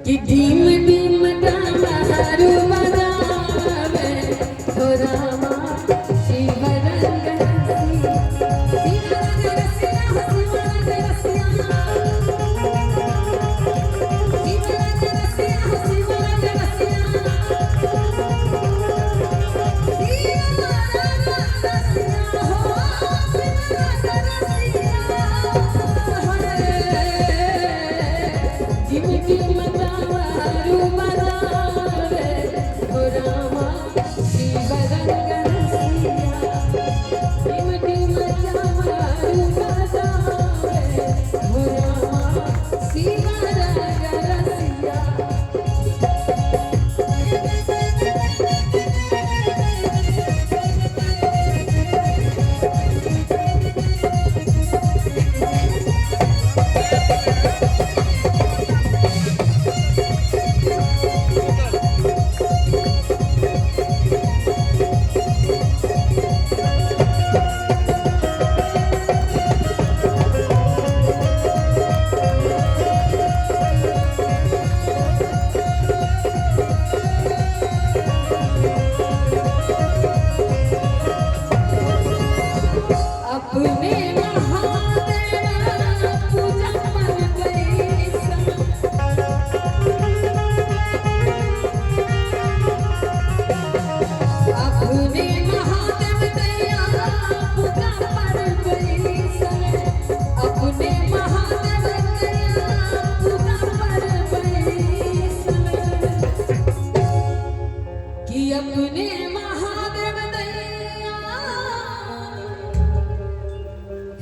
कि ढीम ढीम डमरू बजावे हो रामा शिव रंग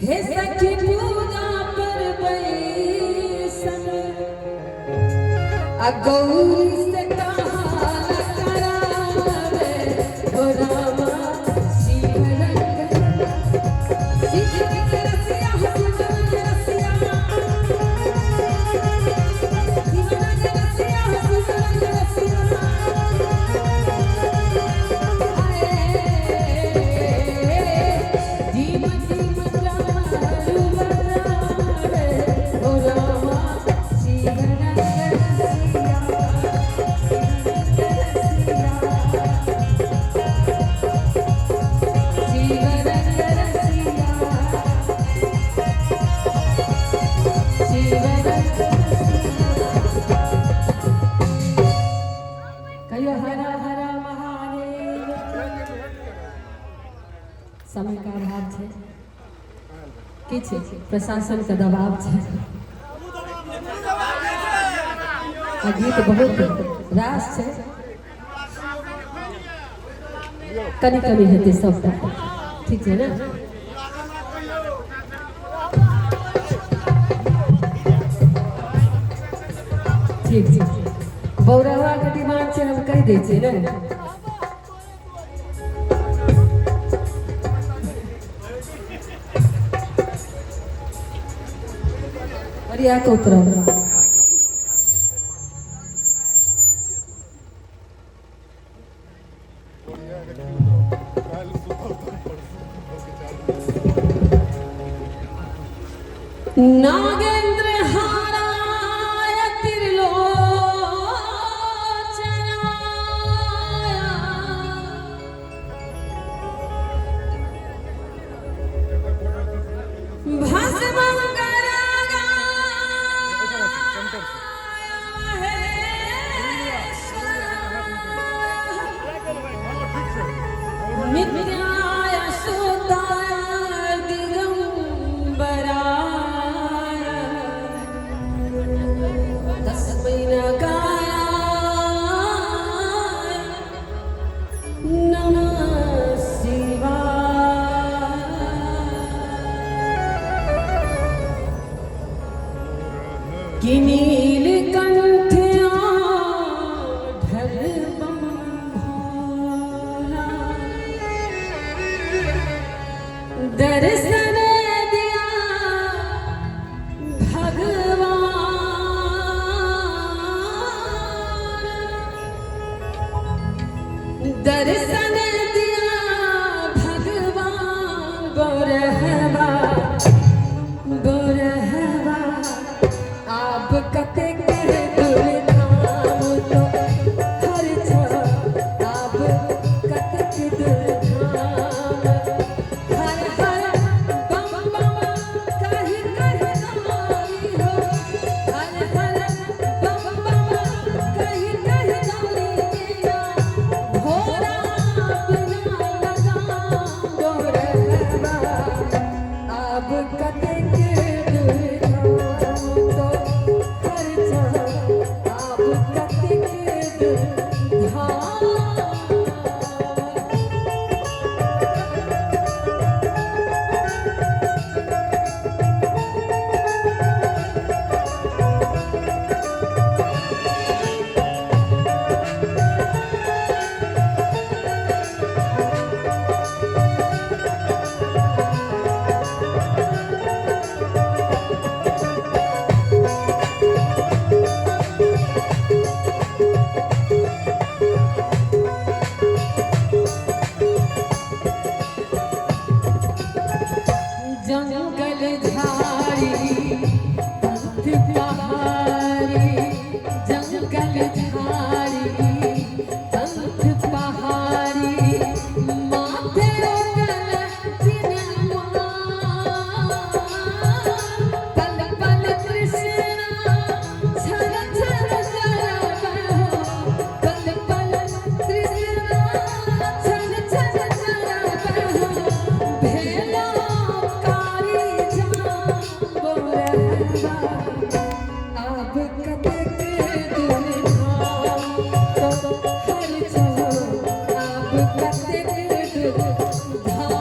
हे सखी पूजा पर बैसन गौरी से कहाल करावे हो रामा शिव रंग शिव रंग रसिया शिव रंग रसिया शिव रंग रसिया शिव रंग रसिया धीम धीम डमरू बजावे हो रामा शिव रंग समय का अभाव है किछु प्रशासन का दबाव है गीत बहुत रास है कनी कनी हेतै सबटा ठीक है ना ठीक ठीक बौरवा के डिमांड से हम कह दै छियै ना बढ़िया को उतरो नागेंद्र हाराय नित्याय सुताय दिगंबराय तस्मै नगाय नमः शिवाय कि नीलकंठ दर्शन दिया भगवान दर्शन दिया भगवान बोरहवा बोरहवा आप कते कर दुर्धान पहाड़ी जंगल झाड़ी पंथ पहाड़ी माथे ओगल सिनेमा पल पल कृष्णा छल छल जलवा पल पल कृष्णा छल छल जलवा भेला कारी जाबो रहबा अब कतक दूर धाम तो हर छो अब कतक दूर धाम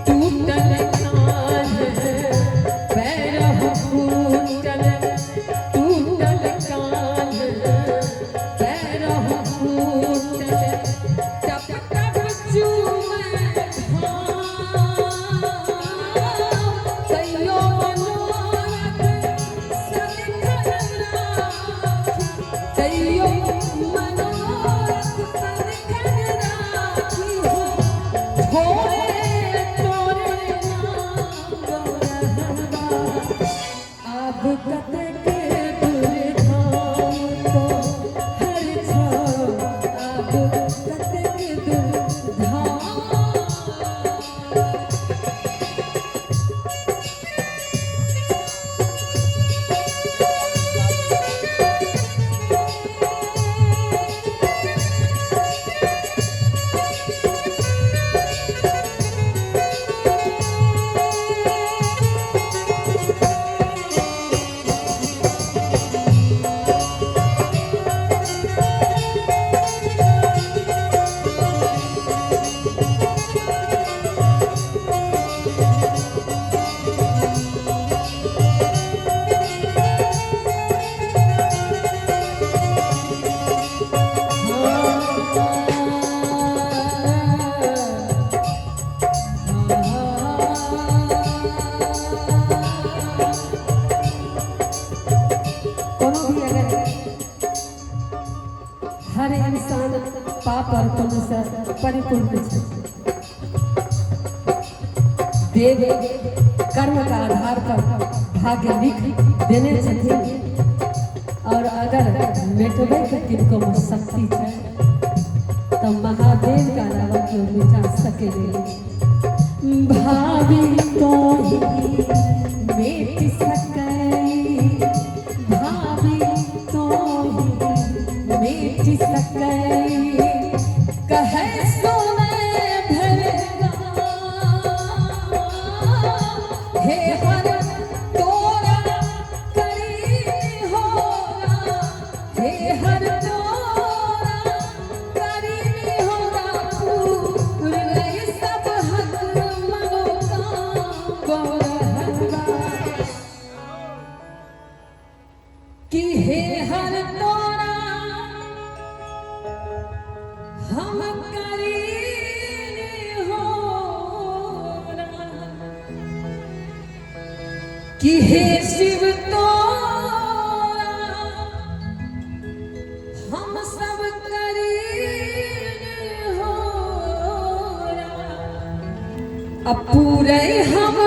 टूटल कान पैरह फूटल टूटल कान पैरह फूटल टप टप चूमे धाम कहियो मनोरथ सदिखन राखी कहियो मनोरथ सदिखन राखी हो छोड़े तोरे नाम रहबा अब कतक दूर धाम तो हर छो अब कतक दूर धाम कोनो भी अगर हर इंसान पाप और पुण्य से परिपूर्ण है देव कर्म का आधार पर भाग्य लिख देने छथिन और अगर मिटबे के किनको में शक्ति है तो महादेव का अलावा क्यों मिटा सकेले भाभी तो ही मिट सके भाभी तो ही मिट सके कहे सोने भरेगा हे हर तोरा करीब होगा हे हर तोरा करीब होगा पूरे सब हक मनोकाम रहबा कि हे हर तोरा हम करीब होगा कि हे शिव तोरा हम सब करीब होगा अब पूरे हम